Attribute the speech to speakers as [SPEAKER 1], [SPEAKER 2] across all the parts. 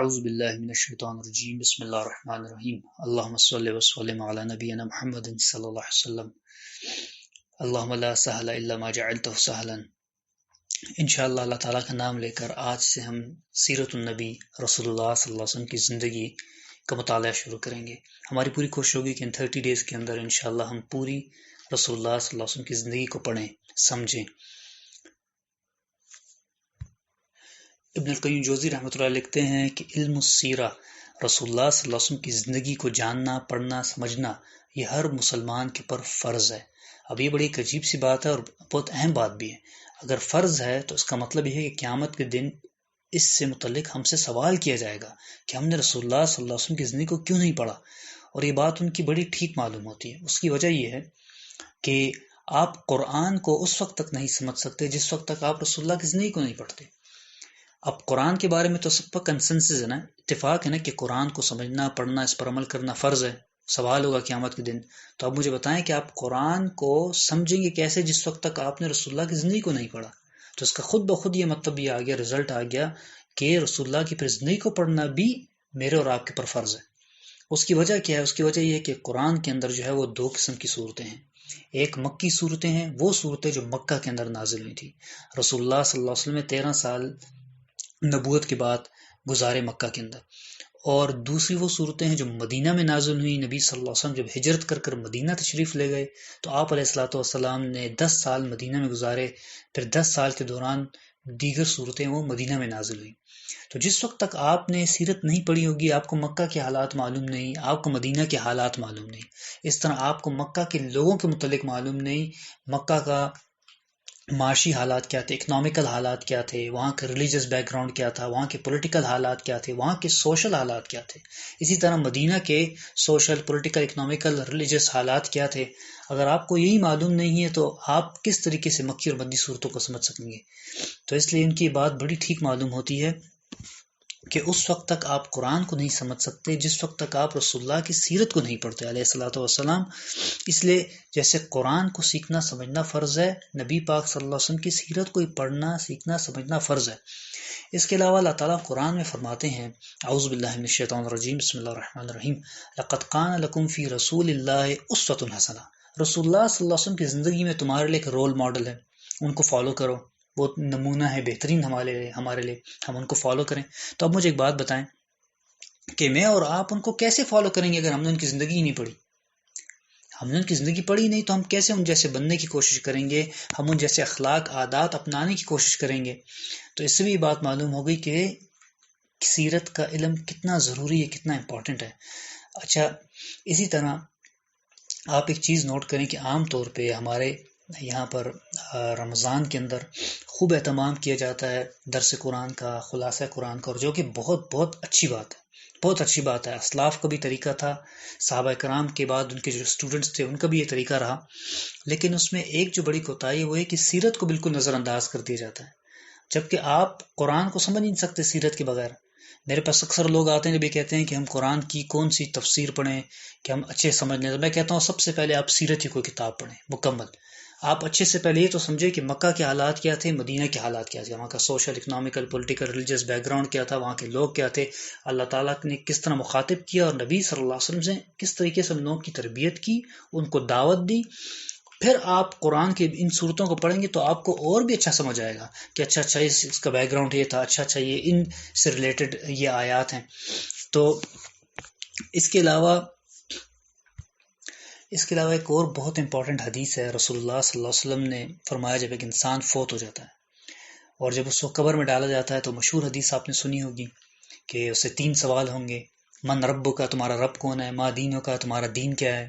[SPEAKER 1] اعوذ باللہ من الشیطان الرجیم بسم اللہ الرحمن الرحیم اللہم صلی وسلم علی نبینا محمد صلی اللہ علیہ وسلم اللہم لا سہل الا ما جعلتہ سہلا۔ انشاءاللہ اللہ تعالیٰ کا نام لے کر آج سے ہم سیرت النبی رسول اللہ صلی اللہ علیہ وسلم کی زندگی کا مطالعہ شروع کریں گے۔ ہماری پوری کوشش ہوگی کہ ان 30 ڈیز کے اندر انشاءاللہ ہم پوری رسول اللہ صلی اللہ علیہ وسلم کی زندگی کو پڑھیں، سمجھیں۔ ابن القیم جوزی رحمۃ اللہ لکھتے ہیں کہ علم السیرہ، رسول اللہ صلی اللہ علیہ وسلم کی زندگی کو جاننا، پڑھنا، سمجھنا، یہ ہر مسلمان کے پر فرض ہے۔ اب یہ بڑی ایک عجیب سی بات ہے اور بہت اہم بات بھی ہے۔ اگر فرض ہے تو اس کا مطلب یہ ہے کہ قیامت کے دن اس سے متعلق ہم سے سوال کیا جائے گا کہ ہم نے رسول اللہ صلی اللہ علیہ وسلم کی زندگی کو کیوں نہیں پڑھا، اور یہ بات ان کی بڑی ٹھیک معلوم ہوتی ہے۔ اس کی وجہ یہ ہے کہ آپ قرآن کو اس وقت تک نہیں سمجھ سکتے جس وقت تک آپ رسول اللہ کی زندگی کو نہیں پڑھتے۔ اب قرآن کے بارے میں تو سب کا کنسنسس ہے نا، اتفاق ہے نا کہ قرآن کو سمجھنا، پڑھنا، اس پر عمل کرنا فرض ہے، سوال ہوگا قیامت کے دن۔ تو اب مجھے بتائیں کہ آپ قرآن کو سمجھیں گے کیسے جس وقت تک آپ نے رسول اللہ کی زندگی کو نہیں پڑھا؟ تو اس کا خود بخود یہ مطلب یہ آ گیا، رزلٹ آ گیا کہ رسول اللہ کی پھر زندگی کو پڑھنا بھی میرے اور آپ کے پر فرض ہے۔ اس کی وجہ کیا ہے؟ اس کی وجہ یہ ہے کہ قرآن کے اندر جو ہے وہ 2 قسم کی صورتیں ہیں۔ ایک مکی صورتیں ہیں، وہ صورتیں جو مکہ کے اندر نازل ہوئی تھی۔ رسول اللہ صلی اللہ علیہ وسلم نے 13 سال نبوت کے بعد گزارے مکہ کے اندر، اور دوسری وہ صورتیں ہیں جو مدینہ میں نازل ہوئی۔ نبی صلی اللہ علیہ وسلم جب ہجرت کر مدینہ تشریف لے گئے تو آپ علیہ الصلوۃ والسلام نے 10 سال مدینہ میں گزارے، پھر 10 سال کے دوران دیگر صورتیں وہ مدینہ میں نازل ہوئی۔ تو جس وقت تک آپ نے سیرت نہیں پڑھی ہوگی، آپ کو مکہ کے حالات معلوم نہیں، آپ کو مدینہ کے حالات معلوم نہیں، اس طرح آپ کو مکہ کے لوگوں کے متعلق معلوم نہیں، مکہ کا معاشی حالات کیا تھے، اکنامیکل حالات کیا تھے، وہاں کا ریلیجس بیک گراؤنڈ کیا تھا، وہاں کے پولیٹیکل حالات کیا تھے، وہاں کے سوشل حالات کیا تھے، اسی طرح مدینہ کے سوشل، پولیٹیکل، اکنامیکل، ریلیجس حالات کیا تھے۔ اگر آپ کو یہی معلوم نہیں ہے تو آپ کس طریقے سے مکی اور مدنی صورتوں کو سمجھ سکیں گے؟ تو اس لیے ان کی بات بڑی ٹھیک معلوم ہوتی ہے کہ اس وقت تک آپ قرآن کو نہیں سمجھ سکتے جس وقت تک آپ رسول اللہ کی سیرت کو نہیں پڑھتے علیہ الصلوۃ والسلام۔ اس لیے جیسے قرآن کو سیکھنا سمجھنا فرض ہے، نبی پاک صلی اللہ علیہ وسلم کی سیرت کو پڑھنا سیکھنا سمجھنا فرض ہے۔ اس کے علاوہ اللہ تعالیٰ قرآن میں فرماتے ہیں، اعوذ باللہ من الشیطان الرجیم بسم اللہ الرحمن الرحیم، لقد کان لکم فی رسول اللہ اسوۃ حسنہ۔ رسول اللہ صلی اللہ علیہ وسلم کی زندگی میں تمہارے لیے ایک رول ماڈل ہے، ان کو فالو کرو، وہ نمونہ ہے بہترین ہمارے لیے، ہم ان کو فالو کریں۔ تو اب مجھے ایک بات بتائیں کہ میں اور آپ ان کو کیسے فالو کریں گے اگر ہم نے ان کی زندگی ہی نہیں پڑھی؟ ہم نے ان کی زندگی پڑھی نہیں تو ہم کیسے ان جیسے بننے کی کوشش کریں گے، ہم ان جیسے اخلاق عادات اپنانے کی کوشش کریں گے؟ تو اس سے بھی بات معلوم ہو گئی کہ سیرت کا علم کتنا ضروری ہے، کتنا امپورٹنٹ ہے۔ اچھا، اسی طرح آپ ایک چیز نوٹ کریں کہ عام طور پہ ہمارے یہاں پر رمضان کے اندر خوب اہتمام کیا جاتا ہے درس قرآن کا، خلاصہ قرآن کا، اور جو کہ بہت بہت اچھی بات ہے، بہت اچھی بات ہے۔ اسلاف کا بھی طریقہ تھا، صحابہ کرام کے بعد ان کے جو اسٹوڈنٹس تھے ان کا بھی یہ طریقہ رہا، لیکن اس میں ایک جو بڑی کوتاہی وہ ہے کہ سیرت کو بالکل نظر انداز کر دیا جاتا ہے، جبکہ آپ قرآن کو سمجھ نہیں سکتے سیرت کے بغیر۔ میرے پاس اکثر لوگ آتے ہیں جب یہ کہتے ہیں کہ ہم قرآن کی کون سی تفسیر پڑھیں کہ ہم اچھے سمجھ لیں، تو میں کہتا ہوں سب سے پہلے آپ سیرت ہی کوئی کتاب پڑھیں مکمل۔ آپ اچھے سے پہلے یہ تو سمجھے کہ مکہ کے حالات کیا تھے، مدینہ کے حالات کیا تھے، وہاں کا social, economical, political, religious back ground کیا تھا، وہاں کے لوگ کیا تھے، اللہ تعالیٰ نے کس طرح مخاطب کیا، اور نبی صلی اللہ علیہ وسلم سے کس طریقے سے ان لوگوں کی تربیت کی، ان کو دعوت دی۔ پھر آپ قرآن کے ان صورتوں کو پڑھیں گے تو آپ کو اور بھی اچھا سمجھ آئے گا کہ اچھا اس کا بیک گراؤنڈ یہ تھا، اچھا یہ ان سے ریلیٹڈ یہ آیات ہیں۔ تو اس کے علاوہ ایک اور بہت امپورٹنٹ حدیث ہے، رسول اللہ صلی اللہ علیہ وسلم نے فرمایا جب ایک انسان فوت ہو جاتا ہے اور جب اس کو قبر میں ڈالا جاتا ہے تو مشہور حدیث آپ نے سنی ہوگی کہ اسے 3 سوال ہوں گے، من رب کا، تمہارا رب کون ہے، ما دینوں کا، تمہارا دین کیا ہے۔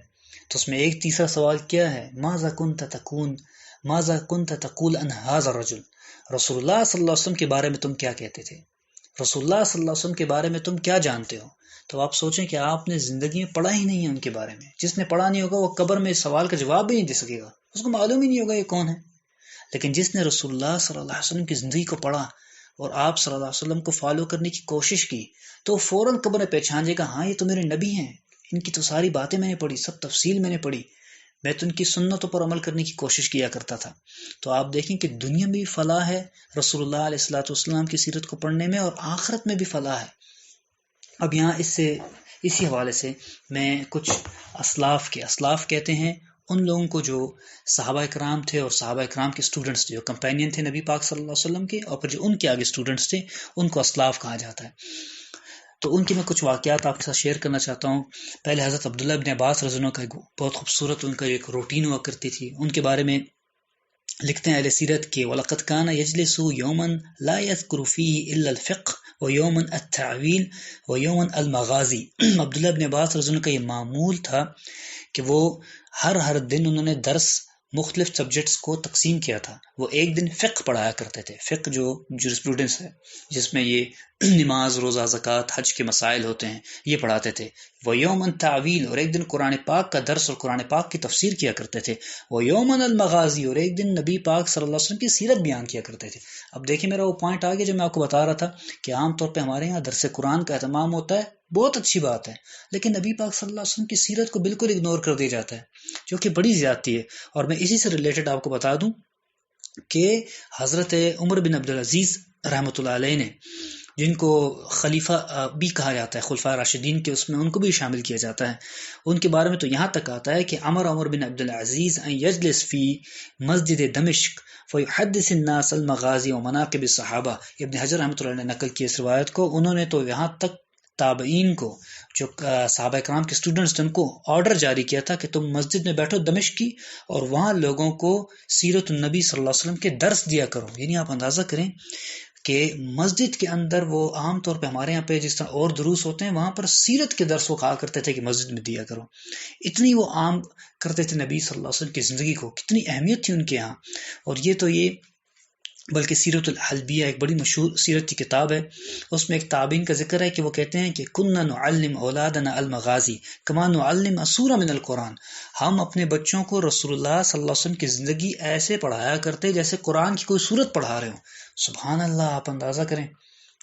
[SPEAKER 1] تو اس میں ایک تیسرا سوال کیا ہے، ماذا كنت تقول عن هذا الرجل، رسول اللہ صلی اللہ علیہ وسلم کے بارے میں تم کیا کہتے تھے، رسول اللہ صلی اللہ علیہ وسلم کے بارے میں تم کیا جانتے ہو؟ تو آپ سوچیں کہ آپ نے زندگی میں پڑھا ہی نہیں ہے ان کے بارے میں۔ جس نے پڑھا نہیں ہوگا وہ قبر میں اس سوال کا جواب بھی نہیں دے سکے گا، اس کو معلوم ہی نہیں ہوگا یہ کون ہے۔ لیکن جس نے رسول اللہ صلی اللہ علیہ وسلم کی زندگی کو پڑھا اور آپ صلی اللہ علیہ وسلم کو فالو کرنے کی کوشش کی تو فوراً قبر میں پہچان جائے گا، ہاں یہ تو میرے نبی ہیں، ان کی تو ساری باتیں میں نے پڑھی، سب تفصیل میں نے پڑھی، میں تو ان کی سنتوں پر عمل کرنے کی کوشش کیا کرتا تھا۔ تو آپ دیکھیں کہ دنیا میں بھی فلاح ہے رسول اللہ علیہ الصلوۃ والسلام کی سیرت کو پڑھنے میں، اور آخرت میں بھی فلاح ہے۔ اب یہاں اسی حوالے سے میں کچھ اسلاف کہتے ہیں ان لوگوں کو جو صحابہ کرام تھے اور صحابہ کرام کے اسٹوڈنٹس تھے، جو کمپینین تھے نبی پاک صلی اللہ علیہ وسلم کے، اور پھر جو ان کے آگے اسٹوڈنٹس تھے ان کو اسلاف کہا جاتا ہے۔ تو ان کے میں کچھ واقعات آپ کے ساتھ شیئر کرنا چاہتا ہوں۔ پہلے حضرت عبداللہ ابن عباس رضی اللہ عنہ کا ایک بہت خوبصورت ان کا ایک روٹین ہوا کرتی تھی، ان کے بارے میں لکھتے ہیں اہل سیرت کے وَلَقَدْ كَانَ يَجْلِسُ يَوْمًا لَا يَذْكُرُ فِيهِ إِلَّا الْفِقْهَ وَيَوْمًا التَّعْوِيلَ وَيَوْمًا الْمَغَازِي۔ عبداللہ ابن عباس رضی اللہ عنہ کا یہ معمول تھا کہ وہ ہر دن انہوں نے درس مختلف سبجیکٹس کو تقسیم کیا تھا۔ وہ ایک دن فقہ پڑھایا کرتے تھے، فقہ جو جورسپروڈنس ہے جس میں یہ نماز، روزہ، زکوٰۃ، حج کے مسائل ہوتے ہیں، یہ پڑھاتے تھے۔ وَيَوْمًا تعویل، اور ایک دن قرآن پاک کا درس اور قرآن پاک کی تفسیر کیا کرتے تھے۔ وَيَوْمًا المغازی، اور ایک دن نبی پاک صلی اللہ علیہ وسلم کی سیرت بیان کیا کرتے تھے۔ اب دیکھیں میرا وہ پوائنٹ آگے جو میں آپ کو بتا رہا تھا کہ عام طور پہ ہمارے یہاں درس قرآن کا اہتمام ہوتا ہے، بہت اچھی بات ہے، لیکن نبی پاک صلی اللہ علیہ وسلم کی سیرت کو بالکل اگنور کر دیا جاتا ہے، جو کہ بڑی زیادتی ہے۔ اور میں اسی سے ریلیٹڈ آپ کو بتا دوں کہ حضرت عمر بن عبدالعزیز رحمۃ اللہ علیہ نے، جن کو خلیفہ بھی کہا جاتا ہے، خلفاء راشدین کے اس میں ان کو بھی شامل کیا جاتا ہے، ان کے بارے میں تو یہاں تک آتا ہے کہ عمر بن عبدالعزیز ان یجلس فی مسجد دمشق فیحدث الناس المغازی ومناقب الصحابہ۔ ابن حجر رحمۃ اللہ نے نقل کی اس روایت کو، انہوں نے تو یہاں تک تابعین کو، جو صحابہ کرام کے اسٹوڈنٹس تھے، ان کو آرڈر جاری کیا تھا کہ تم مسجد میں بیٹھو دمشق کی، اور وہاں لوگوں کو سیرت النبی صلی اللہ علیہ وسلم کے درس دیا کرو۔ یعنی آپ اندازہ کریں کہ مسجد کے اندر وہ عام طور پہ ہمارے یہاں پہ جس طرح اور دروس ہوتے ہیں، وہاں پر سیرت کے درس وہ کہا کرتے تھے کہ مسجد میں دیا کرو۔ اتنی وہ عام کرتے تھے نبی صلی اللہ علیہ وسلم کی زندگی کو، کتنی اہمیت تھی ان کے ہاں۔ اور یہ بلکہ سیرت الحلبیہ ایک بڑی مشہور سیرت کی کتاب ہے، اس میں ایک تابعین کا ذکر ہے کہ وہ کہتے ہیں کہ کننا نعلم اولادنا المغازی کما نعلم سورہ من القرآن۔ ہم اپنے بچوں کو رسول اللہ صلی اللہ علیہ وسلم کی زندگی ایسے پڑھایا کرتے جیسے قرآن کی کوئی سورت پڑھا رہے ہوں۔ سبحان اللہ، آپ اندازہ کریں،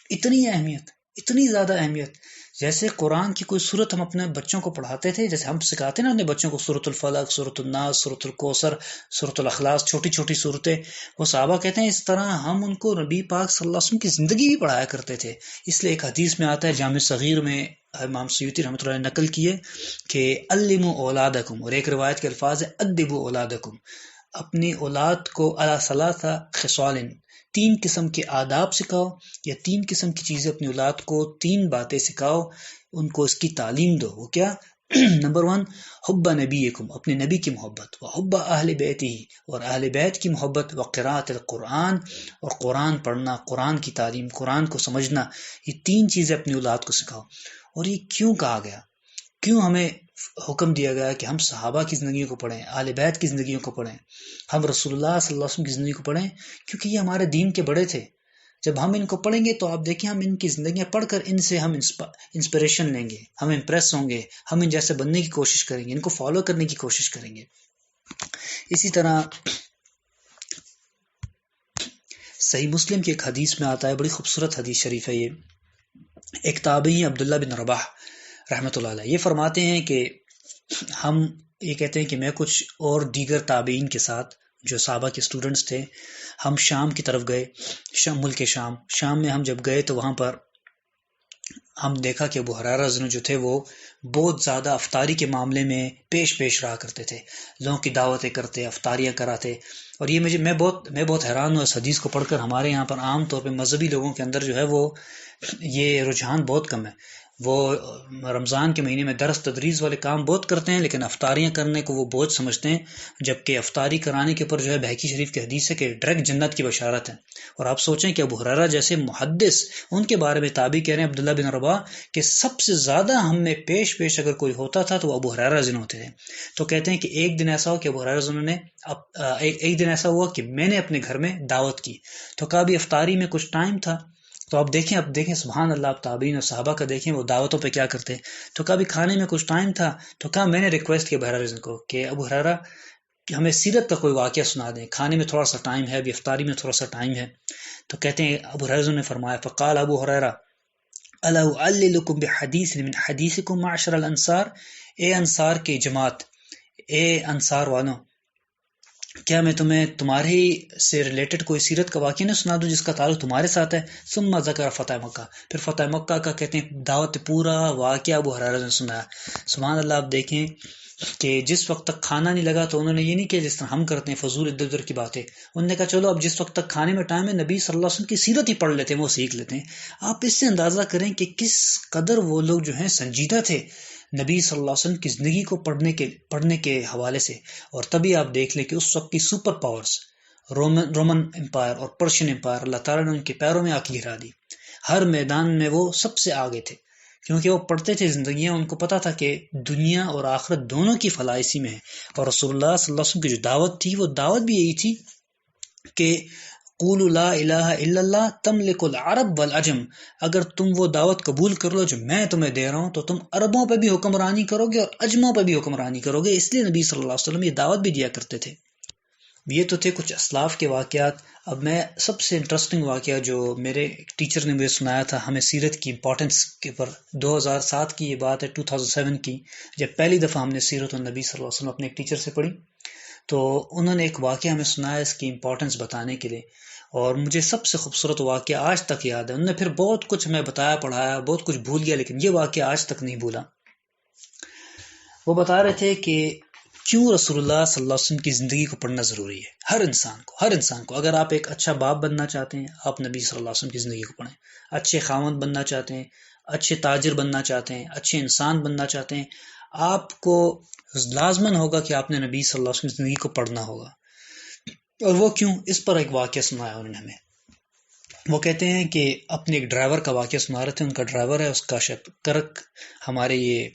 [SPEAKER 1] اتنی اہمیت، اتنی زیادہ اہمیت۔ جیسے قرآن کی کوئی سورت ہم اپنے بچوں کو پڑھاتے تھے، جیسے ہم سکھاتے ہیں نا اپنے بچوں کو سورۃ الفلق، سورۃ الناس، سورۃ الکوثر، سورۃ الاخلاص، چھوٹی چھوٹی صورتیں، وہ صحابہ کہتے ہیں اس طرح ہم ان کو نبی پاک صلی اللہ علیہ وسلم کی زندگی بھی پڑھایا کرتے تھے۔ اس لیے ایک حدیث میں آتا ہے، جامع صغیر میں امام سیوطی رحمۃ اللہ نے نقل کیے کہ علموا اولادکم، اور ایک روایت کے الفاظ ہے ادبوا اولادکم، اپنی اولاد کو علی ثلاث خصال، 3 قسم کے آداب سکھاؤ، یا 3 قسم کی چیزیں اپنی اولاد کو 3 باتیں سکھاؤ، ان کو اس کی تعلیم دو۔ وہ کیا؟ نمبر 1 حب نبیکم، اپنے نبی کی محبت، وحب اہل بیتہ، اور اہل بیت کی محبت، وقراءۃ القرآن، اور قرآن پڑھنا، قرآن کی تعلیم، قرآن کو سمجھنا۔ یہ 3 چیزیں اپنی اولاد کو سکھاؤ۔ اور یہ کیوں کہا گیا؟ کیوں ہمیں حکم دیا گیا کہ ہم صحابہ کی زندگیوں کو پڑھیں، اہل بیت کی زندگیوں کو پڑھیں، ہم رسول اللہ صلی اللہ علیہ وسلم کی زندگی کو پڑھیں؟ کیونکہ یہ ہمارے دین کے بڑے تھے۔ جب ہم ان کو پڑھیں گے تو آپ دیکھیں، ہم ان کی زندگیاں پڑھ کر ان سے ہم انسپریشن لیں گے، ہم امپریس ہوں گے، ہم ان جیسے بننے کی کوشش کریں گے، ان کو فالو کرنے کی کوشش کریں گے۔ اسی طرح صحیح مسلم کی ایک حدیث میں آتا ہے، بڑی خوبصورت حدیث شریف ہے یہ، ایک تابعی عبداللہ بن رباح رحمۃ اللہ علیہ، یہ فرماتے ہیں کہ ہم یہ کہتے ہیں کہ میں کچھ اور دیگر تابعین کے ساتھ جو صحابہ کے اسٹوڈنٹس تھے، ہم شام کی طرف گئے، ملک شام میں ہم جب گئے تو وہاں پر ہم دیکھا کہ ابو ہریرہ رضی اللہ عنہ جو تھے وہ بہت زیادہ افطاری کے معاملے میں پیش رہا کرتے تھے، لوگوں کی دعوتیں کرتے، افطاریاں کراتے۔ اور یہ میں بہت حیران ہوں اس حدیث کو پڑھ کر۔ ہمارے یہاں پر عام طور پہ مذہبی لوگوں کے اندر جو ہے وہ یہ رجحان بہت کم ہے، وہ رمضان کے مہینے میں درس تدریس والے کام بہت کرتے ہیں، لیکن افطاریاں کرنے کو وہ بہت سمجھتے ہیں، جبکہ افطاری کرانے کے اوپر جو ہے بہقی شریف کی حدیث ہے کہ ڈائریکٹ جنت کی بشارت ہے۔ اور آپ سوچیں کہ ابو ہریرہ جیسے محدث، ان کے بارے میں تابعی کہہ رہے ہیں عبداللہ بن رباح کہ سب سے زیادہ ہم میں پیش اگر کوئی ہوتا تھا تو وہ ابو ہریرہ رضی اللہ عنہ ہوتے تھے۔ تو کہتے ہیں کہ ایک دن ایسا ہو کہ ابو ہریرہ رضی اللہ عنہ نے ایک دن ایسا ہوا کہ میں نے اپنے گھر میں دعوت کی، تو کہا بھی افطاری میں کچھ ٹائم تھا، تو اب دیکھیں سبحان اللہ، آپ تابعین اور صحابہ کا دیکھیں وہ دعوتوں پہ کیا کرتے ہیں۔ تو کہا بھی کھانے میں کچھ ٹائم تھا، تو کہا میں نے ریکویسٹ کیا ابو ہریرہ رضی اللہ عنہ کو کہ ابو ہریرہ کہ ہمیں سیرت کا کوئی واقعہ سنا دیں، کھانے میں تھوڑا سا ٹائم ہے، ابھی افطاری میں تھوڑا سا ٹائم ہے۔ تو کہتے ہیں ابو ہریرہ نے فرمایا، فقال ابو ہریرہ الا اعللکم بحدیث من حدیثکم معشر الانصار، اے انصار کی جماعت، اے انصار والوں، کیا میں تمہیں تمہارے سے ریلیٹڈ کوئی سیرت کا واقعہ نہ سنا دوں جس کا تعلق تمہارے ساتھ ہے؟ ثم ذکر فتح مکہ، پھر فتح مکہ کا کہتے ہیں دعوت پورا واقعہ ابو ہریرہ نے سنایا۔ سبحان اللہ، آپ دیکھیں کہ جس وقت تک کھانا نہیں لگا تو انہوں نے یہ نہیں کیا جس طرح ہم کرتے ہیں فضول ادھر ادھر کی باتیں، انہوں نے کہا چلو اب جس وقت تک کھانے میں ٹائم ہے نبی صلی اللہ علیہ وسلم کی سیرت ہی پڑھ لیتے ہیں، وہ سیکھ لیتے ہیں۔ آپ اس سے اندازہ کریں کہ کس قدر وہ لوگ جو ہیں سنجیدہ تھے نبی صلی اللہ علیہ وسلم کی زندگی کو پڑھنے کے حوالے سے۔ اور تبھی آپ دیکھ لیں کہ اس وقت کی سپر پاورز رومن امپائر اور پرشین امپائر، اللہ تعالیٰ نے ان کے پیروں میں آ کے گرا دی۔ ہر میدان میں وہ سب سے آگے تھے، کیونکہ وہ پڑھتے تھے زندگیاں، ان کو پتا تھا کہ دنیا اور آخرت دونوں کی فلاح اسی میں ہے۔ اور رسول اللہ صلی اللہ علیہ وسلم کی جو دعوت تھی وہ دعوت بھی یہی تھی کہ قولوا لا الہ الا اللہ تملک العرب والعجم، اگر تم وہ دعوت قبول کر لو جو میں تمہیں دے رہا ہوں تو تم عربوں پہ بھی حکمرانی کرو گے اور عجموں پہ بھی حکمرانی کرو گے۔ اس لیے نبی صلی اللہ علیہ وسلم یہ دعوت بھی دیا کرتے تھے۔ یہ تو تھے کچھ اسلاف کے واقعات۔ اب میں سب سے انٹرسٹنگ واقعہ جو میرے ٹیچر نے مجھے سنایا تھا ہمیں سیرت کی امپورٹنس کے پر، 2007 کی یہ بات ہے، 2007 کی، جب پہلی دفعہ ہم نے سیرت النبی صلی اللہ علیہ وسلم اپنے ایک ٹیچر سے پڑھی تو انہوں نے ایک واقعہ ہمیں سنایا اس کی امپورٹنس بتانے کے لیے، اور مجھے سب سے خوبصورت واقعہ آج تک یاد ہے۔ انہوں نے پھر بہت کچھ ہمیں بتایا پڑھایا، بہت کچھ بھول گیا، لیکن یہ واقعہ آج تک نہیں بھولا۔ وہ بتا رہے تھے کہ کیوں رسول اللہ صلی اللہ علیہ وسلم کی زندگی کو پڑھنا ضروری ہے ہر انسان کو۔ اگر آپ ایک اچھا باپ بننا چاہتے ہیں آپ نبی صلی اللہ علیہ وسلم کی زندگی کو پڑھیں، اچھے خاوند بننا چاہتے ہیں، اچھے تاجر بننا چاہتے ہیں، اچھے انسان بننا چاہتے ہیں، آپ کو لازماً ہوگا کہ آپ نے نبی صلی اللہ علیہ وسلم کی زندگی کو پڑھنا ہوگا۔ اور وہ کیوں، اس پر ایک واقعہ سنایا انہوں نے ہمیں۔ وہ کہتے ہیں کہ اپنے ایک ڈرائیور کا واقعہ سنا رہے تھے، ان کا ڈرائیور ہے، اس کا کرک، ہمارے یہ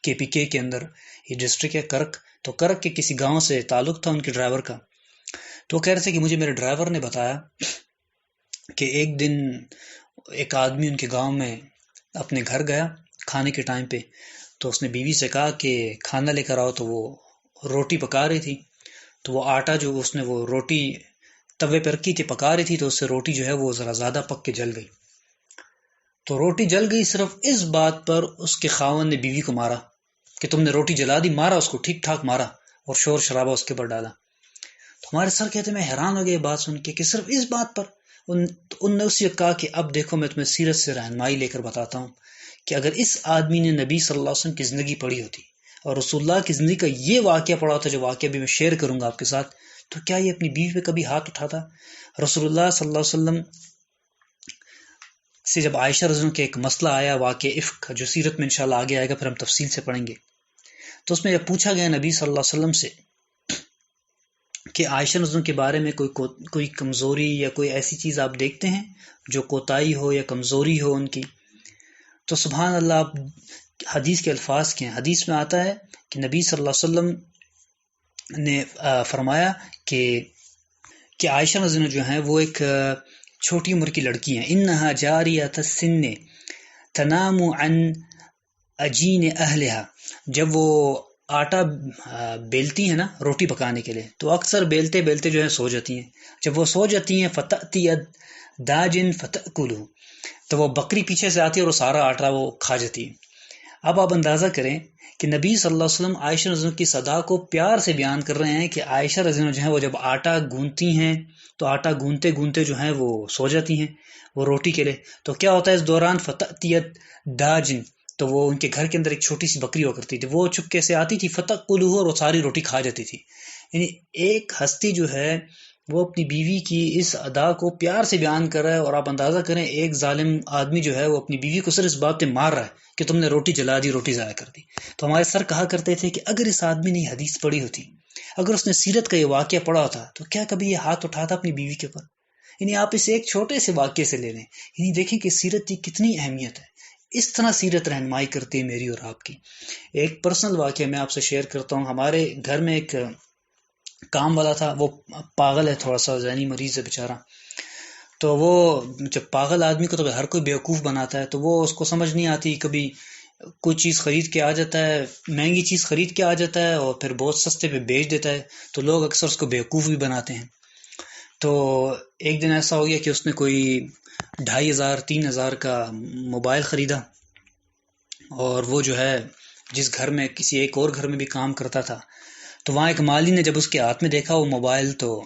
[SPEAKER 1] KPK کے اندر یہ ڈسٹرکٹ ہے کرک، تو کرک کے کسی گاؤں سے تعلق تھا ان کے ڈرائیور کا۔ تو وہ کہہ رہے تھے کہ مجھے میرے ڈرائیور نے بتایا کہ ایک دن ایک آدمی ان کے گاؤں میں اپنے گھر گیا کھانے کے ٹائم پہ، تو اس نے بیوی سے کہا کہ کھانا لے کر آؤ، تو وہ روٹی پکا رہی تھی، تو وہ آٹا جو اس نے وہ روٹی توے پہ رکھی تھی پکا رہی تھی، تو اس سے روٹی جو ہے وہ ذرا زیادہ پک کے جل گئی۔ تو روٹی جل گئی صرف اس بات پر اس کے خاوند نے بیوی کو مارا کہ تم نے روٹی جلا دی، مارا اس کو، ٹھیک ٹھاک مارا اور شور شرابہ اس کے اوپر ڈالا۔ تو ہمارے سر کہتے میں حیران ہو گیا یہ بات سن کے کہ صرف اس بات پر ان نے اسی وقت کہا کہ اب دیکھو میں تمہیں سیرت سے رہنمائی لے کر بتاتا ہوں کہ اگر اس آدمی نے نبی صلی اللہ علیہ وسلم کی زندگی پڑھی ہوتی اور رسول اللہ کی زندگی کا یہ واقعہ پڑھا ہوتا جو واقعہ بھی میں شیئر کروں گا آپ کے ساتھ، تو کیا یہ اپنی بیوی پہ کبھی ہاتھ اٹھاتا؟ رسول اللہ صلی اللہ علیہ وسلم سے جب عائشہ رضی اللہ عنہا کے ایک مسئلہ آیا واقعہ عفق جو سیرت میں انشاءاللہ آگے آئے گا، پھر ہم تفصیل سے پڑھیں گے، تو اس میں جب پوچھا گیا نبی صلی اللہ علیہ وسلم سے کہ عائشہ رضی اللہ عنہا کے بارے میں کوئی کمزوری یا کوئی ایسی چیز آپ دیکھتے ہیں جو کوتاہی ہو یا کمزوری ہو ان کی، تو سبحان اللہ آپ حدیث کے الفاظ کے ہیں۔ حدیث میں آتا ہے کہ نبی صلی اللہ علیہ وسلم نے فرمایا کہ عائشہ رضی اللہ عنہا جو ہیں وہ ایک چھوٹی عمر کی لڑکی ہیں، انہا جاریۃ السن تنام عن عجین اہلہا، جب وہ آٹا بیلتی ہیں نا روٹی پکانے کے لیے تو اکثر بیلتے بیلتے جو ہے سو جاتی ہیں، جب وہ سو جاتی ہیں فتأتی داجن فتأکلہ، تو وہ بکری پیچھے سے آتی ہے اور وہ سارا آٹا وہ کھا جاتی ہے۔ اب آپ اندازہ کریں کہ نبی صلی اللہ علیہ وسلم عائشہ رضی اللہ عنہا کی صدا کو پیار سے بیان کر رہے ہیں کہ عائشہ رضی اللہ عنہا جو ہے وہ جب آٹا گوندتی ہیں تو آٹا گونتے گونتے جو ہیں وہ سو جاتی ہیں وہ روٹی کے لیے، تو کیا ہوتا ہے اس دوران فتأتیت داجن، تو وہ ان کے گھر کے اندر ایک چھوٹی سی بکری ہو کرتی تھی، وہ چپکے سے آتی تھی فتأکلہ اور وہ ساری روٹی کھا جاتی تھی۔ یعنی ایک ہستی جو ہے وہ اپنی بیوی کی اس ادا کو پیار سے بیان کر رہا ہے، اور آپ اندازہ کریں ایک ظالم آدمی جو ہے وہ اپنی بیوی کو صرف اس بات پہ مار رہا ہے کہ تم نے روٹی جلا دی، روٹی ضائع کر دی۔ تو ہمارے سر کہا کرتے تھے کہ اگر اس آدمی نے یہ حدیث پڑھی ہوتی، اگر اس نے سیرت کا یہ واقعہ پڑھا ہوتا تو کیا کبھی یہ ہاتھ اٹھاتا اپنی بیوی کے اوپر؟ یعنی آپ اسے ایک چھوٹے سے واقعے سے لے لیں، یعنی دیکھیں کہ سیرت کی کتنی اہمیت ہے، اس طرح سیرت رہنمائی کرتی ہے میری اور آپ کی۔ ایک پرسنل واقعہ میں آپ سے شیئر کرتا ہوں۔ ہمارے گھر میں ایک کام والا تھا، وہ پاگل ہے، تھوڑا سا ذہنی مریض ہے بیچارہ، تو وہ جب پاگل آدمی کو تو ہر کوئی بیوقوف بناتا ہے، تو وہ اس کو سمجھ نہیں آتی، کبھی کوئی چیز خرید کے آ جاتا ہے، مہنگی چیز خرید کے آ جاتا ہے اور پھر بہت سستے پہ بیچ دیتا ہے، تو لوگ اکثر اس کو بیوقوف بھی بناتے ہیں۔ تو ایک دن ایسا ہو گیا کہ اس نے کوئی 2500-3000 کا موبائل خریدا، اور وہ جو ہے جس گھر میں کسی ایک اور گھر میں بھی کام کرتا تھا، تو وہاں ایک مالی نے جب اس کے ہاتھ میں دیکھا وہ موبائل، تو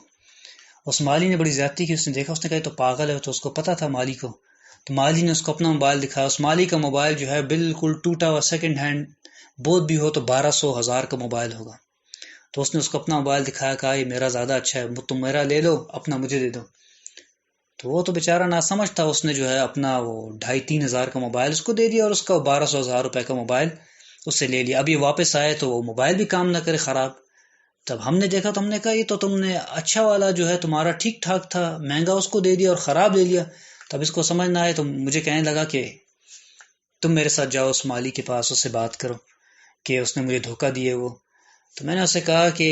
[SPEAKER 1] اس مالی نے بڑی زیادتی کی، اس نے دیکھا، اس نے کہا تو پاگل ہے، تو اس کو پتہ تھا مالی کو، تو مالی نے اس کو اپنا موبائل دکھایا، اس مالی کا موبائل جو ہے بالکل ٹوٹا ہوا سیکنڈ ہینڈ، بہت بھی ہو تو 1200 1000 کا موبائل ہوگا، تو اس نے اس کو اپنا موبائل دکھایا، کہا یہ میرا زیادہ اچھا ہے، تم میرا لے لو، اپنا مجھے دے دو۔ تو وہ تو بیچارہ ناسمجھ تھا، اس نے جو ہے اپنا وہ 2500 3 ہزار کا موبائل اس کو دے دیا، اور اس کا 1200 1000 روپے کا موبائل اس سے لے لیا۔ اب یہ واپس آئے تو وہ موبائل بھی کام نہ کرے، خراب۔ تب ہم نے دیکھا تو ہم نے کہا یہ تو تم نے اچھا والا جو ہے تمہارا ٹھیک ٹھاک تھا، مہنگا اس کو دے دیا اور خراب لے لیا۔ تب اس کو سمجھ نہ آئے تو مجھے کہنے لگا کہ تم میرے ساتھ جاؤ اس مالی کے پاس، اس سے بات کرو کہ اس نے مجھے دھوکہ دیے وہ۔ تو میں نے اس سے کہا کہ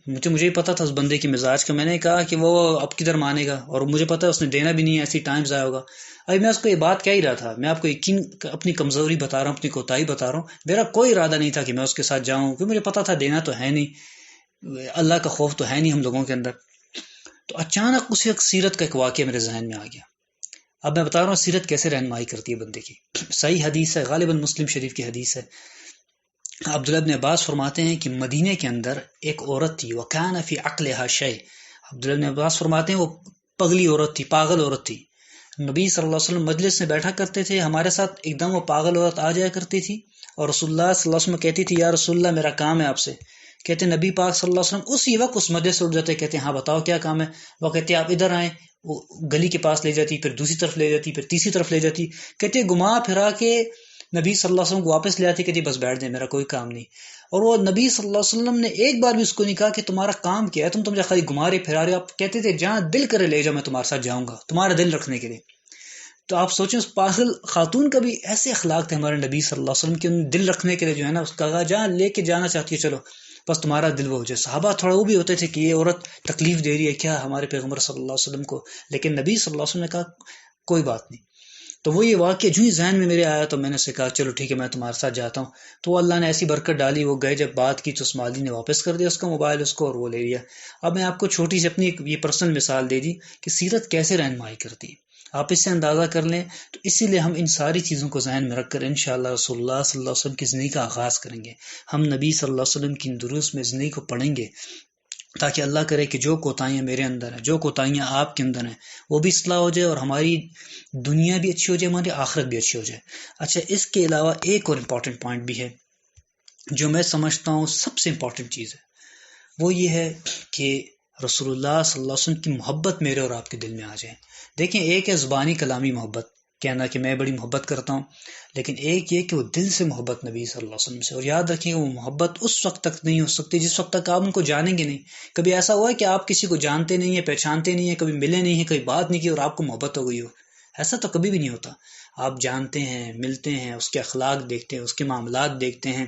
[SPEAKER 1] مجھے ہی پتا تھا اس بندے کی مزاج کا، میں نے کہا کہ وہ اب کدھر مانے گا، اور مجھے پتا ہے اس نے دینا بھی نہیں ہے، ایسی ٹائم ضائع ہوگا۔ ابھی میں اس کو یہ بات کہہ ہی رہا تھا، میں آپ کو یقین اپنی کمزوری بتا رہا ہوں، اپنی کوتاہی بتا رہا ہوں، میرا کوئی ارادہ نہیں تھا کہ میں اس کے ساتھ جاؤں، کیونکہ مجھے پتا تھا دینا تو ہے نہیں، اللہ کا خوف تو ہے نہیں ہم لوگوں کے اندر۔ تو اچانک اسی وقت سیرت کا ایک واقعہ میرے ذہن میں آ گیا۔ اب میں بتا رہا ہوں سیرت کیسے رہنمائی کرتی ہے بندے کی۔ صحیح حدیث ہے، غالباً مسلم شریف کی حدیث ہے۔ عبداللہ ابن عباس فرماتے ہیں کہ مدینے کے اندر ایک عورت تھی، وَكَانَ فِي عَقْلِهَا شَيْءٌ۔ عبداللہ ابن عباس فرماتے ہیں وہ پگلی عورت تھی، پاگل عورت تھی۔ نبی صلی اللہ علیہ وسلم مجلس میں بیٹھا کرتے تھے، ہمارے ساتھ ایک دم وہ پاگل عورت آ جایا کرتی تھی، اور رسول اللہ صلی اللہ علیہ وسلم کہتی تھی یا رسول اللہ میرا کام ہے آپ سے۔ کہتے نبی پاک صلی اللہ علیہ وسلم اسی وقت اس مجلس سے اٹھ جاتے، کہتے ہاں بتاؤ کیا کام ہے۔ وہ کہتے آپ ادھر آئیں، وہ گلی کے پاس لے جاتی، پھر دوسری طرف لے جاتی، پھر تیسری طرف لے جاتی، کہتے گھما پھرا کے نبی صلی اللہ علیہ وسلم کو واپس لے آتی، کہتی بس بیٹھ جائیں میرا کوئی کام نہیں۔ اور وہ نبی صلی اللہ علیہ وسلم نے ایک بار بھی اس کو نہیں کہا کہ تمہارا کام کیا ہے، تم مجھے خالی گھما رہے پھرا رہے ہو۔ آپ کہتے تھے جہاں دل کرے لے جاؤ میں تمہارے ساتھ جاؤں گا، تمہارا دل رکھنے کے لیے۔ تو آپ سوچیں اس پاگل خاتون کا بھی ایسے اخلاق تھے ہمارے نبی صلی اللہ علیہ وسلم کے، ان دل رکھنے کے لیے جو ہے نا، اس کا جہاں لے کے جانا چاہتی ہے چلو بس تمہارا دل وہ ہو جائے۔ صحابہ تھوڑا وہ بھی ہوتے تھے کہ یہ عورت تکلیف دے رہی ہے کیا ہمارے پیغمبر صلی اللہ علیہ وسلم کو، لیکن نبی صلی اللہ علیہ وسلم نے کہا کوئی بات نہیں۔ تو وہ یہ واقعہ جو ہی ذہن میں میرے آیا تو میں نے اسے کہا چلو ٹھیک ہے میں تمہارے ساتھ جاتا ہوں۔ تو وہ اللہ نے ایسی برکت ڈالی، وہ گئے، جب بات کی تو اس مالی نے واپس کر دیا اس کا موبائل اس کو، اور وہ لے لیا۔ اب میں آپ کو چھوٹی سی اپنی یہ پرسنل مثال دے دی کہ سیرت کیسے رہنمائی کرتی ہے، آپ اس سے اندازہ کر لیں۔ تو اسی لیے ہم ان ساری چیزوں کو ذہن میں رکھ کر انشاءاللہ رسول اللہ صلی اللہ علیہ وسلم کی زندگی کا آغاز کریں گے، ہم نبی صلی اللہ علیہ وسلم کی دروس میں زندگی کو پڑھیں گے، تاکہ اللہ کرے کہ جو کوتاہیاں میرے اندر ہیں، جو کوتاہیاں آپ کے اندر ہیں، وہ بھی اصلاح ہو جائے، اور ہماری دنیا بھی اچھی ہو جائے، ہماری آخرت بھی اچھی ہو جائے۔ اچھا، اس کے علاوہ ایک اور امپورٹنٹ پوائنٹ بھی ہے جو میں سمجھتا ہوں سب سے امپورٹنٹ چیز ہے، وہ یہ ہے کہ رسول اللہ صلی اللہ علیہ وسلم کی محبت میرے اور آپ کے دل میں آ جائے۔ دیکھیں ایک ہے زبانی کلامی محبت، کہنا کہ میں بڑی محبت کرتا ہوں، لیکن ایک یہ کہ وہ دل سے محبت نبی صلی اللہ علیہ وسلم سے۔ اور یاد رکھیں وہ محبت اس وقت تک نہیں ہو سکتی جس وقت تک آپ ان کو جانیں گے نہیں۔ کبھی ایسا ہوا ہے کہ آپ کسی کو جانتے نہیں ہیں، پہچانتے نہیں ہیں، کبھی ملے نہیں ہیں، کبھی بات نہیں کی اور آپ کو محبت ہو گئی ہو؟ ایسا تو کبھی بھی نہیں ہوتا۔ آپ جانتے ہیں، ملتے ہیں، اس کے اخلاق دیکھتے ہیں، اس کے معاملات دیکھتے ہیں،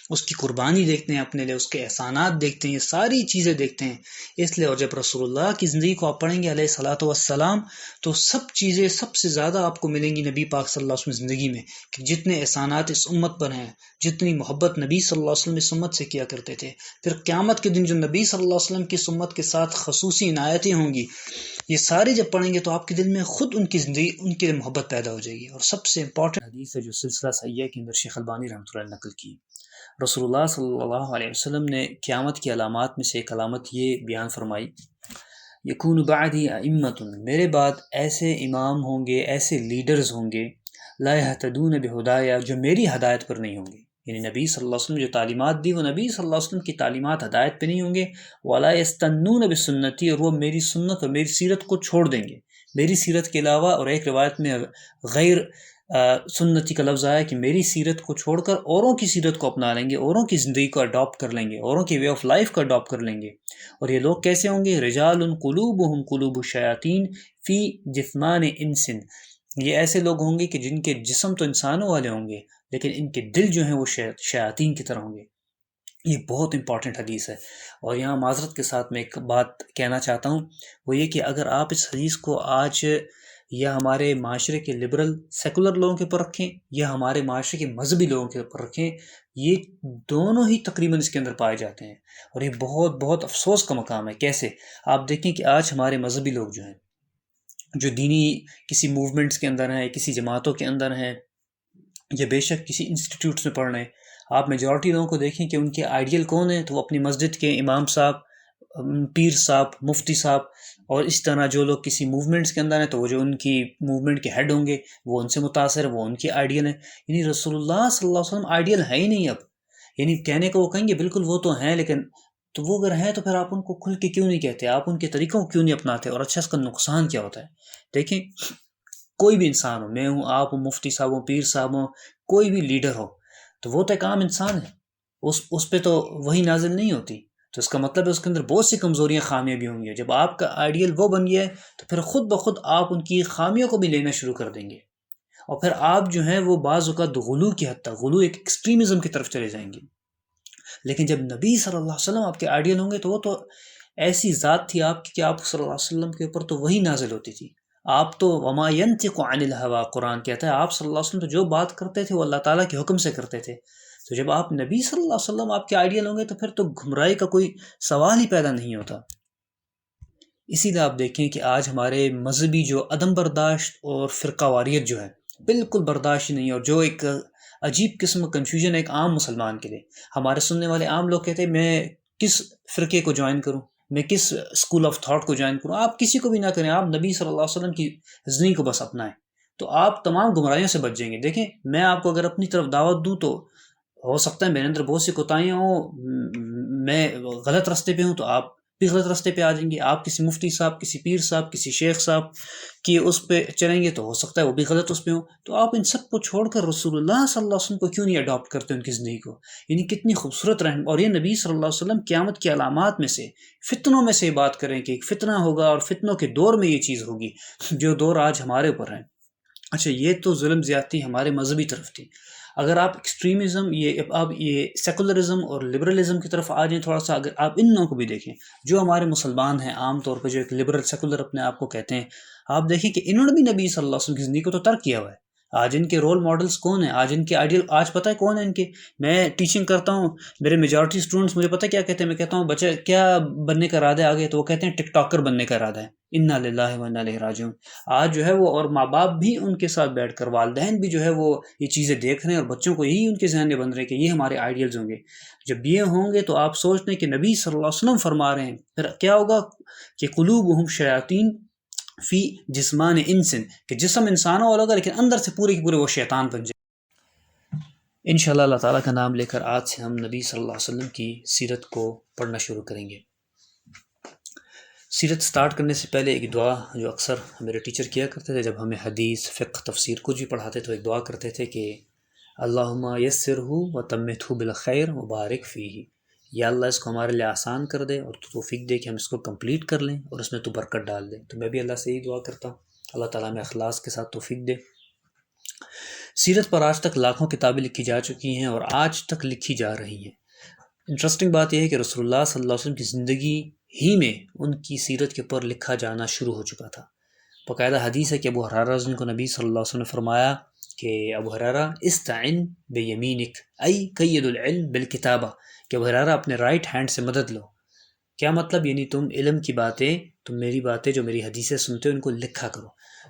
[SPEAKER 1] اس کی قربانی دیکھتے ہیں اپنے لیے، اس کے احسانات دیکھتے ہیں، یہ ساری چیزیں دیکھتے ہیں۔ اس لیے اور جب رسول اللہ کی زندگی کو آپ پڑھیں گے علیہ الصلوۃ والسلام، تو سب چیزیں سب سے زیادہ آپ کو ملیں گی نبی پاک صلی اللہ علیہ وسلم زندگی میں، کہ جتنے احسانات اس امت پر ہیں، جتنی محبت نبی صلی اللہ علیہ وسلم اس امت سے کیا کرتے تھے، پھر قیامت کے دن جو نبی صلی اللہ علیہ وسلم کی اس امت کے ساتھ خصوصی عنایتیں ہوں گی، یہ سارے جب پڑھیں گے تو آپ کے دل میں خود ان کی زندگی، ان کے محبت پیدا ہو جائے گی۔ اور سب سے امپورٹنٹ حدیث ہے جو سلسلہ صحیحہ کے اندر شیخ البانی رحمۃ اللہ علیہ نقل کی، رسول اللہ صلی اللہ علیہ وسلم نے قیامت کی علامات میں سے ایک علامت یہ بیان فرمائی، یکون بعدی ائمۃ، میرے بعد ایسے امام ہوں گے، ایسے لیڈرز ہوں گے، لا یہتدون بہدایا، جو میری ہدایت پر نہیں ہوں گے، یعنی نبی صلی اللہ علیہ وسلم جو تعلیمات دی وہ نبی صلی اللہ علیہ وسلم کی تعلیمات ہدایت پہ نہیں ہوں گے، ولا یستنون بسنتی، اور وہ میری سنت اور میری سیرت کو چھوڑ دیں گے، میری سیرت کے علاوہ، اور ایک روایت میں غیر سنتی کا لفظ آیا کہ میری سیرت کو چھوڑ کر اوروں کی سیرت کو اپنا لیں گے، اوروں کی زندگی کو اڈاپٹ کر لیں گے، اوروں کی وے آف لائف کو اڈاپٹ کر لیں گے۔ اور یہ لوگ کیسے ہوں گے؟ رجال قلوبہم قلوب الشیاطین فی جثمان انس، یہ ایسے لوگ ہوں گے کہ جن کے جسم تو انسانوں والے ہوں گے لیکن ان کے دل جو ہیں وہ شیاطین کی طرح ہوں گے۔ یہ بہت امپورٹنٹ حدیث ہے، اور یہاں معذرت کے ساتھ میں ایک بات کہنا چاہتا ہوں، وہ یہ کہ اگر آپ اس حدیث کو آج یا ہمارے معاشرے کے لبرل سیکولر لوگوں کے اوپر رکھیں یا ہمارے معاشرے کے مذہبی لوگوں کے اوپر رکھیں، یہ دونوں ہی تقریباً اس کے اندر پائے جاتے ہیں، اور یہ بہت بہت افسوس کا مقام ہے۔ کیسے؟ آپ دیکھیں کہ آج ہمارے مذہبی لوگ جو ہیں، جو دینی کسی موومنٹس کے اندر ہیں، کسی جماعتوں کے اندر ہیں، یا بے شک کسی انسٹیٹیوٹس میں پڑھ رہے ہیں، آپ میجورٹی لوگوں کو دیکھیں کہ ان کے آئیڈیل کون ہیں، تو وہ اپنی مسجد کے امام صاحب، پیر صاحب، مفتی صاحب، اور اس طرح جو لوگ کسی موومنٹس کے اندر ہیں تو وہ جو ان کی موومنٹ کے ہیڈ ہوں گے وہ ان سے متاثر، وہ ان کی آئیڈیل ہیں. یعنی رسول اللہ صلی اللہ علیہ وسلم آئیڈیل ہے ہی نہیں اب. یعنی کہنے کو وہ کہیں گے بالکل وہ تو ہیں، لیکن تو وہ اگر ہیں تو پھر آپ ان کو کھل کے کیوں نہیں کہتے، آپ ان کے طریقوں کو کیوں نہیں اپناتے، اور اچھا اس کا نقصان کیا ہوتا ہے. دیکھیں کوئی بھی انسان ہو، میں ہوں، آپ ہوں، مفتی صاحب ہوں، پیر صاحب ہوں، کوئی بھی لیڈر ہو، تو وہ تو ایک عام انسان ہے، اس پہ تو وہی نازل نہیں ہوتی. تو اس کا مطلب ہے اس کے اندر بہت سی کمزوریاں، خامیاں بھی ہوں گی. جب آپ کا آئیڈیل وہ بن گیا ہے تو پھر خود بخود آپ ان کی خامیوں کو بھی لینا شروع کر دیں گے، اور پھر آپ جو ہیں وہ بعض اوقات غلو کی حد تک، غلو ایک ایکسٹریمزم کی طرف چلے جائیں گے. لیکن جب نبی صلی اللہ علیہ وسلم آپ کے آئیڈیل ہوں گے تو وہ تو ایسی ذات تھی آپ کی کہ آپ صلی اللہ علیہ وسلم کے اوپر تو وہی نازل ہوتی تھی. آپ تو وما ينطق عن الهوى، قرآن کہتا ہے آپ صلی اللہ علیہ وسلم تو جو بات کرتے تھے وہ اللہ تعالیٰ کے حکم سے کرتے تھے. تو جب آپ نبی صلی اللہ علیہ وسلم آپ کے آئیڈیل ہوں گے تو پھر تو گمراہی کا کوئی سوال ہی پیدا نہیں ہوتا. اسی لیے آپ دیکھیں کہ آج ہمارے مذہبی جو عدم برداشت اور فرقہ واریت جو ہے بالکل برداشت نہیں ہے، اور جو ایک عجیب قسم کا کنفیوژن ہے ایک عام مسلمان کے لیے. ہمارے سننے والے عام لوگ کہتے ہیں میں کس فرقے کو جوائن کروں، میں کس اسکول آف تھاٹ کو جوائن کروں. آپ کسی کو بھی نہ کریں، آپ نبی صلی اللہ علیہ وسلم کی زندگی کو بس اپنائیں تو آپ تمام گمراہیوں سے بچ جائیں گے. دیکھیں میں آپ کو اگر اپنی طرف دعوت دوں تو ہو سکتا ہے میرے اندر بہت سی کوتاہیاں ہوں، میں غلط راستے پہ ہوں تو آپ بھی غلط راستے پہ آ جائیں گے. آپ کسی مفتی صاحب، کسی پیر صاحب، کسی شیخ صاحب کی اس پہ چلیں گے تو ہو سکتا ہے وہ بھی غلط اس پہ ہوں. تو آپ ان سب کو چھوڑ کر رسول اللہ صلی اللہ علیہ وسلم کو کیوں نہیں اڈاپٹ کرتے ان کی زندگی کو. یعنی کتنی خوبصورت رحم. اور یہ نبی صلی اللہ علیہ وسلم قیامت کی علامات میں سے، فتنوں میں سے بات کریں کہ ایک فتنہ ہوگا اور فتنوں کے دور میں یہ چیز ہوگی جو دور آج ہمارے اوپر ہے. اچھا یہ تو ظلم زیادتی ہمارے مذہبی طرف تھی. اگر آپ ایکسٹریمزم، آپ یہ سیکولرزم اور لبرلزم کی طرف آ جائیں تھوڑا سا، اگر آپ ان لوگوں کو بھی دیکھیں جو ہمارے مسلمان ہیں عام طور پہ جو ایک لبرل سیکولر اپنے آپ کو کہتے ہیں، آپ دیکھیں کہ انہوں نے بھی نبی صلی اللہ علیہ وسلم کی زندگی کو تو ترک کیا ہوا ہے. آج ان کے رول ماڈلز کون ہیں، آج ان کے آئیڈیل آج پتہ ہے کون ہے ان کے. میں ٹیچنگ کرتا ہوں، میرے میجورٹی اسٹوڈنٹس مجھے پتہ کیا کہتے ہیں، میں کہتا ہوں بچے کیا بننے کا ارادہ ہے آگے، تو وہ کہتے ہیں ٹک ٹاکر بننے کا ارادہ ہے. انا للہ و انا الیہ راجعون. آج جو ہے وہ، اور ماں باپ بھی ان کے ساتھ بیٹھ کر، والدین بھی جو ہے وہ یہ چیزیں دیکھ رہے ہیں، اور بچوں کو یہی ان کے ذہن میں بن رہے ہیں کہ یہ ہمارے آئیڈیلز ہوں گے. جب یہ ہوں گے تو آپ سوچتے ہیں کہ نبی صلی اللہ علیہ وسلم فرما رہے ہیں، پھر کیا ہوگا کہ قلوبہم شیاطین فی جسمان انسن، کہ جسم انسانوں والا ہوگا لیکن اندر سے پورے کے پورے وہ شیطان بن جائے. انشاءاللہ اللہ تعالیٰ کا نام لے کر آج سے ہم نبی صلی اللہ علیہ وسلم کی سیرت کو پڑھنا شروع کریں گے. سیرت سٹارٹ کرنے سے پہلے ایک دعا جو اکثر میرے ٹیچر کیا کرتے تھے جب ہمیں حدیث، فقہ، تفسیر کچھ بھی پڑھاتے تو ایک دعا کرتے تھے کہ اللہم یسرہ وتمتہ بالخیر وبارک فیہ. یا اللہ اس کو ہمارے لیے آسان کر دے اور تو توفیق دے کہ ہم اس کو کمپلیٹ کر لیں اور اس میں تو برکت ڈال دے. تو میں بھی اللہ سے یہی دعا کرتا ہوں، اللہ تعالیٰ میں اخلاص کے ساتھ توفیق دے. سیرت پر آج تک لاکھوں کتابیں لکھی جا چکی ہیں اور آج تک لکھی جا رہی ہیں. انٹرسٹنگ بات یہ ہے کہ رسول اللہ صلی اللہ علیہ وسلم کی زندگی ہی میں ان کی سیرت کے اوپر لکھا جانا شروع ہو چکا تھا. باقاعدہ حدیث ہے کہ ابو ہریرہ جن کو نبی صلی اللہ علیہ وسلم نے فرمایا کہ ابو ہریرہ استعن بیمینک ای قید العلم بالکتابہ، کہ ابو ہریرہ اپنے رائٹ ہینڈ سے مدد لو. کیا مطلب؟ یعنی تم علم کی باتیں، تم میری باتیں جو میری حدیثیں سنتے ہو ان کو لکھا کرو.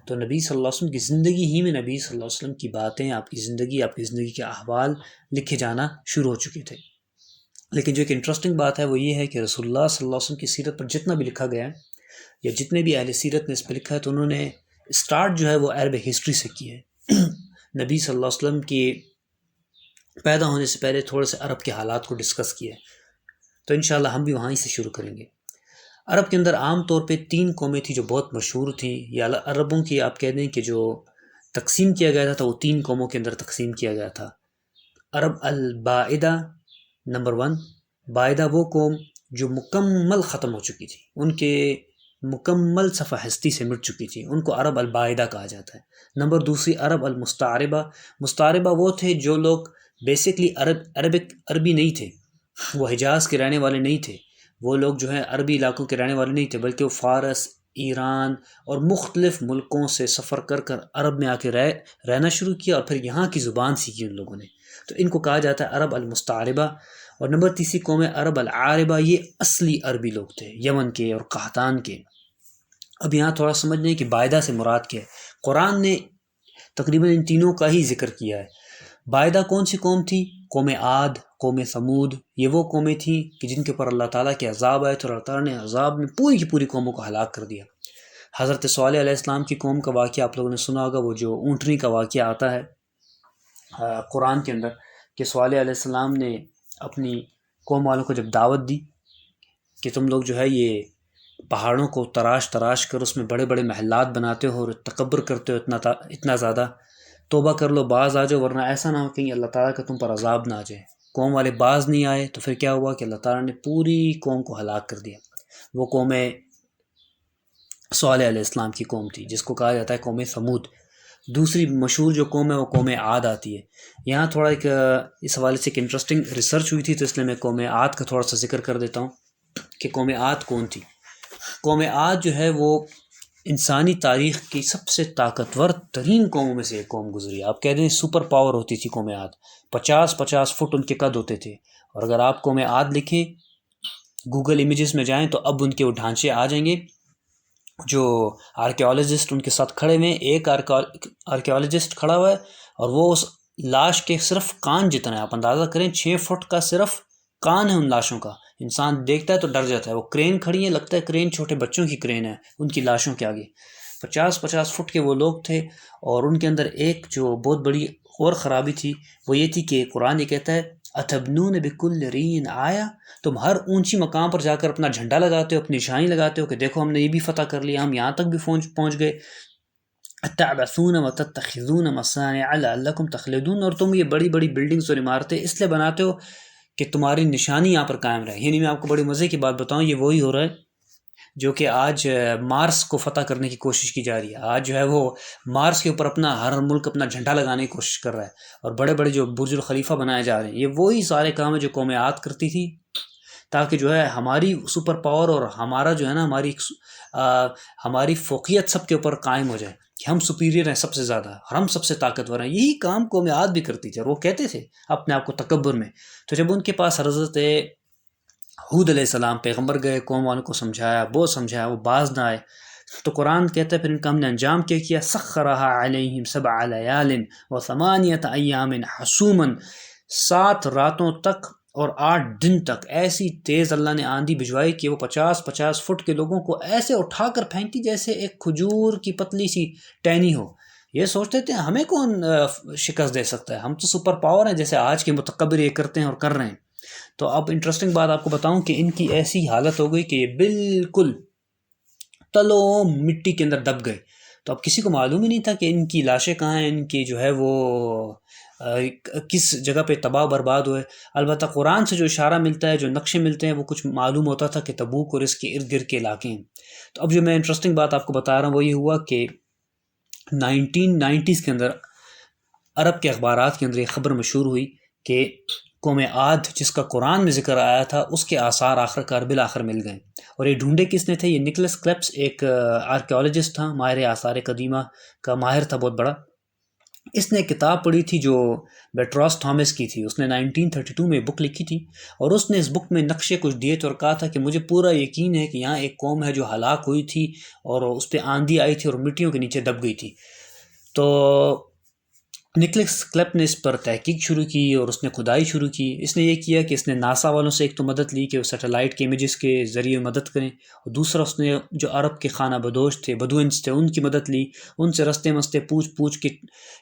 [SPEAKER 1] تو نبی صلی اللہ علیہ وسلم کی زندگی ہی میں نبی صلی اللہ علیہ وسلم کی باتیں، آپ کی زندگی کے احوال لکھے جانا شروع ہو چکے تھے. لیکن جو ایک انٹرسٹنگ بات ہے وہ یہ ہے کہ رسول اللہ صلی اللہ علیہ وسلم کی سیرت پر جتنا بھی لکھا گیا ہے یا جتنے بھی اہل سیرت نے اس پہ لکھا ہے تو انہوں نے سٹارٹ جو ہے وہ عرب ہسٹری سے کی ہے. نبی صلی اللہ علیہ وسلم کی پیدا ہونے سے پہلے تھوڑے سے عرب کے حالات کو ڈسکس کیا ہے. تو انشاءاللہ ہم بھی وہاں ہی سے شروع کریں گے. عرب کے اندر عام طور پہ 3 قومیں تھیں جو بہت مشہور تھیں، یا عربوں کی آپ کہہ دیں کہ جو تقسیم کیا گیا تھا وہ 3 قوموں کے اندر تقسیم کیا گیا تھا. عرب البائدہ نمبر 1، بائدہ وہ قوم جو مکمل ختم ہو چکی تھی، ان کے مکمل صفحہ ہستی سے مٹ چکی تھی، ان کو عرب البائدہ کہا جاتا ہے. نمبر 2 عرب المستعربہ، مستعربہ وہ تھے جو لوگ بیسکلی عربی نہیں تھے، وہ حجاز کے رہنے والے نہیں تھے، وہ لوگ جو ہیں عربی علاقوں کے رہنے والے نہیں تھے، بلکہ وہ فارس، ایران اور مختلف ملکوں سے سفر کر کر عرب میں آ کے رہنا شروع کیا اور پھر یہاں کی زبان سیکھی ان لوگوں نے. تو ان کو کہا جاتا ہے عرب المستعربہ. اور نمبر 3 قوم عرب العاربہ، یہ اصلی عربی لوگ تھے، یمن کے اور قحطان کے. اب یہاں تھوڑا سمجھ لیں کہ بائدہ سے مراد کیا ہے. قرآن نے تقریباً ان تینوں کا ہی ذکر کیا ہے. بائدہ کون سی قوم تھی؟ قوم عاد، قوم ثمود، یہ وہ قومیں تھیں کہ جن کے اوپر اللہ تعالیٰ کے عذاب آئے تھے، اور اللہ تعالیٰ نے عذاب میں پوری کی پوری قوموں کو ہلاک کر دیا۔ حضرت صالح علیہ السلام کی قوم کا واقعہ آپ لوگوں نے سنا ہوگا، وہ جو اونٹنی کا واقعہ آتا ہے قرآن کے اندر، کہ صالح علیہ السلام نے اپنی قوم والوں کو جب دعوت دی کہ تم لوگ جو ہے یہ پہاڑوں کو تراش تراش کر اس میں بڑے بڑے محلات بناتے ہو اور تکبر کرتے ہو اتنا زیادہ، توبہ کر لو، باز آ جاؤ، ورنہ ایسا نہ ہو کہ اللہ تعالیٰ کا تم پر عذاب نہ آ جائے۔ قوم والے باز نہیں آئے تو پھر کیا ہوا کہ اللہ تعالیٰ نے پوری قوم کو ہلاک کر دیا۔ وہ قوم صالح علیہ السلام کی قوم تھی، جس کو کہا جاتا ہے قوم ثمود۔ دوسری مشہور جو قوم ہے وہ قوم عاد آتی ہے۔ یہاں تھوڑا اس حوالے سے ایک انٹرسٹنگ ریسرچ ہوئی تھی، تو اس لیے میں قوم عاد کا تھوڑا سا ذکر کر دیتا ہوں کہ قوم عاد کون تھی۔ قوم عاد جو ہے وہ انسانی تاریخ کی سب سے طاقتور ترین قوموں میں سے ایک قوم گزری۔ آپ کہہ دیں سپر پاور ہوتی تھی قوم عاد، 50 فٹ ان کے قد ہوتے تھے۔ اور اگر آپ قوم عاد لکھیں گوگل امیجز میں جائیں تو اب ان کے وہ ڈھانچے آ جائیں گے۔ جو آرکیالوجسٹ ان کے ساتھ کھڑے ہوئے ہیں، ایک آرکیالوجسٹ کھڑا ہوا ہے اور وہ اس لاش کے صرف کان جتنا ہے، آپ اندازہ کریں 6 فٹ کا صرف کان ہے ان لاشوں کا۔ انسان دیکھتا ہے تو ڈر جاتا ہے۔ وہ کرین کھڑی ہے، لگتا ہے کرین چھوٹے بچوں کی کرین ہے ان کی لاشوں کے آگے۔ 50 فٹ کے وہ لوگ تھے، اور ان کے اندر ایک جو بہت بڑی اور خرابی تھی وہ یہ تھی کہ قرآن یہ کہتا ہے اتبنون بکل رین آیا، تم ہر اونچی مقام پر جا کر اپنا جھنڈا لگاتے ہو، اپنی نشانی لگاتے ہو کہ دیکھو ہم نے یہ بھی فتح کر لیا، ہم یہاں تک بھی پہنچ گئے۔ تعبثون وتتخذون مصانع لعلکم تخلدون، اور تم یہ بڑی بڑی بلڈنگز اور عمارتیں اس لیے بناتے ہو کہ تمہاری نشانی یہاں پر قائم رہے۔ یعنی میں آپ کو بڑی مزے کی بات بتاؤں، یہ وہی ہو رہا ہے جو کہ آج مارس کو فتح کرنے کی کوشش کی جا رہی ہے۔ آج جو ہے وہ مارس کے اوپر اپنا ہر ملک اپنا جھنڈا لگانے کی کوشش کر رہا ہے، اور بڑے بڑے جو برج الخلیفہ بنائے جا رہے ہیں، یہ وہی سارے کام ہیں جو قوم عاد کرتی تھی، تاکہ جو ہے ہماری سپر پاور اور ہمارا جو ہے نا ہماری فوقیت سب کے اوپر قائم ہو جائے کہ ہم سپیریئر ہیں سب سے زیادہ، اور ہم سب سے طاقتور ہیں۔ یہی کام قوم عاد بھی کرتی تھی، اور وہ کہتے تھے اپنے آپ کو تکبر میں۔ تو جب ان کے پاس حضرت ہود علیہ السلام پیغمبر گئے، قوم والوں کو سمجھایا، وہ باز نہ آئے، تو قرآن کہتا ہے پھر ان کا ہم نے انجام کیا کیا، سخرہا علیہم 7 لیال و8 ایام حسوما، 7 راتوں تک اور 8 دن تک ایسی تیز اللہ نے آندھی بھجوائی کہ وہ 50 فٹ کے لوگوں کو ایسے اٹھا کر پھینکتی جیسے ایک کھجور کی پتلی سی ٹہنی ہو۔ یہ سوچتے تھے ہمیں کون شکست دے سکتا ہے، ہم تو سپر پاور ہیں، جیسے آج کے متکبر یہ کرتے ہیں اور کر رہے ہیں۔ تو اب انٹرسٹنگ بات آپ کو بتاؤں کہ ان کی ایسی حالت ہو گئی کہ یہ بالکل تلوں مٹی کے اندر دب گئے۔ تو اب کسی کو معلوم ہی نہیں تھا کہ ان کی لاشیں کہاں ہیں، ان کی جو ہے وہ کس جگہ پہ تباہ برباد ہوئے۔ البتہ قرآن سے جو اشارہ ملتا ہے، جو نقشے ملتے ہیں، وہ کچھ معلوم ہوتا تھا کہ تبوک اور اس کے ارد گرد کے علاقے ہیں۔ تو اب جو میں انٹرسٹنگ بات آپ کو بتا رہا ہوں وہ یہ ہوا کہ 1990s کے اندر عرب کے اخبارات کے اندر یہ خبر مشہور ہوئی کہ قوم عاد جس کا قرآن میں ذکر آیا تھا اس کے آثار آخر بالآخر مل گئے۔ اور یہ ڈھونڈے کس نے تھے؟ یہ نکلس کلیپس ایک آرکیالوجسٹ تھا، ماہر آثار قدیمہ کا ماہر تھا بہت بڑا۔ اس نے ایک کتاب پڑھی تھی جو بیٹراس تھامس کی تھی، اس نے 1932 میں بک لکھی تھی، اور اس نے اس بک میں نقشے کچھ دیے تھے اور کہا تھا کہ مجھے پورا یقین ہے کہ یہاں ایک قوم ہے جو ہلاک ہوئی تھی اور اس پہ آندھی آئی تھی اور مٹیوں کے نیچے دب گئی تھی۔ تو نکلس کلیپ نے اس پر تحقیق شروع کی اور اس نے کھدائی شروع کی۔ اس نے یہ کیا کہ اس نے ناسا والوں سے ایک تو مدد لی کہ وہ سیٹلائٹ کے امیجز کے ذریعے مدد کریں، اور دوسرا اس نے جو عرب کے خانہ بدوش تھے، بدوئنس تھے، ان کی مدد لی، ان سے رستے مستے پوچھ کے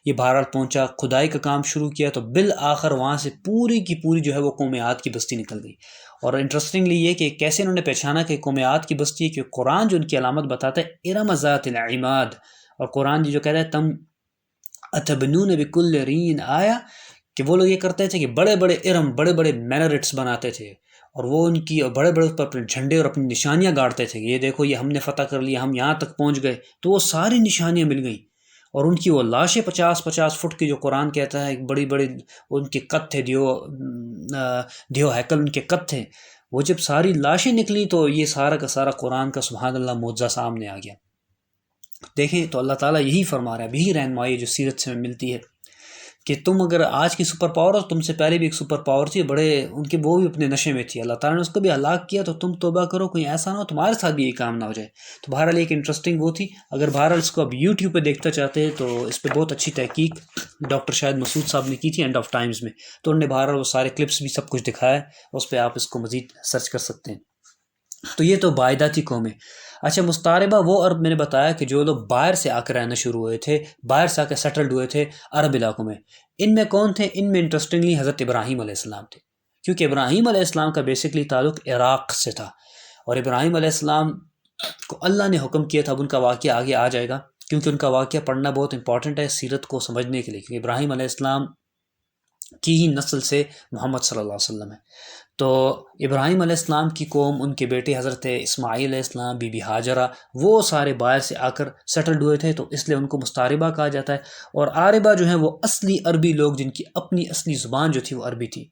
[SPEAKER 1] یہ بہرحال پہنچا، کھدائی کا کام شروع کیا، تو بالآخر وہاں سے پوری کی پوری جو ہے وہ قوم عاد کی بستی نکل گئی۔ اور انٹرسٹنگلی یہ کہ کیسے انہوں نے پہچانا کہ قوم عاد کی بستی ہے، کہ قرآن جو ان کی علامت بتاتا ہے ارم ذات العماد، اور قرآن جو کہتا ہے تم اتبنون بکل رین آیا، کہ وہ لوگ یہ کرتے تھے کہ بڑے بڑے ارم، بڑے بڑے مینرٹس بناتے تھے، اور وہ ان کی بڑے بڑے پر اپنے جھنڈے اور اپنی نشانیاں گاڑتے تھے کہ یہ دیکھو یہ ہم نے فتح کر لیا، ہم یہاں تک پہنچ گئے۔ تو وہ ساری نشانیاں مل گئیں، اور ان کی وہ لاشیں 50 فٹ کی جو قرآن کہتا ہے بڑی بڑی ان کے قد تھے، دیو ہیکل ان کے قد تھے۔ وہ جب ساری لاشیں نکلی تو یہ سارا کا سارا قرآن کا سبحان اللہ معجزہ سامنے آ گیا۔ دیکھیں تو اللہ تعالیٰ یہی فرما رہا ہے، یہی رہنمائی جو سیرت سے ملتی ہے کہ تم اگر آج کی سپر پاور ہو، تم سے پہلے بھی ایک سپر پاور تھی، بڑے ان کے وہ بھی اپنے نشے میں تھی، اللہ تعالیٰ نے اس کو بھی ہلاک کیا، تو تم توبہ کرو، کوئی ایسا نہ ہو تمہارے ساتھ بھی یہ کام نہ ہو جائے۔ تو بہرحال ایک انٹرسٹنگ وہ تھی۔ اگر بہرحال اس کو اب یوٹیوب پہ دیکھنا چاہتے ہیں تو اس پہ بہت اچھی تحقیق ڈاکٹر شاہد مسعود صاحب نے کی تھی اینڈ آف ٹائمز میں، تو انہوں نے بہرحال وہ سارے کلپس بھی سب کچھ دکھایا ہے، اس پہ آپ اس کو مزید سرچ کر سکتے ہیں۔ تو یہ تو باعداتی قومیں۔ اچھا، مستعربہ وہ عرب میں نے بتایا کہ جو لوگ باہر سے آ کر رہنا شروع ہوئے تھے، باہر سے آ کے سیٹلڈ ہوئے تھے عرب علاقوں میں، ان میں کون تھے؟ ان میں انٹرسٹنگلی حضرت ابراہیم علیہ السلام تھے، کیونکہ ابراہیم علیہ السلام کا بیسکلی تعلق عراق سے تھا، اور ابراہیم علیہ السلام کو اللہ نے حکم کیا تھا، اب ان کا واقعہ آگے آ جائے گا، کیونکہ ان کا واقعہ پڑھنا بہت امپورٹنٹ ہے سیرت کو سمجھنے کے لیے، کیونکہ ابراہیم علیہ السلام کی ہی نسل سے محمد صلی اللہ علیہ وسلم ہے۔ تو ابراہیم علیہ السلام کی قوم، ان کے بیٹے حضرت اسماعیل علیہ السلام، بی بی ہاجرہ، وہ سارے باہر سے آ کر سیٹلڈ ہوئے تھے، تو اس لیے ان کو مستعربہ کہا جاتا ہے۔ اور عاربہ جو ہیں وہ اصلی عربی لوگ، جن کی اپنی اصلی زبان جو تھی وہ عربی تھی۔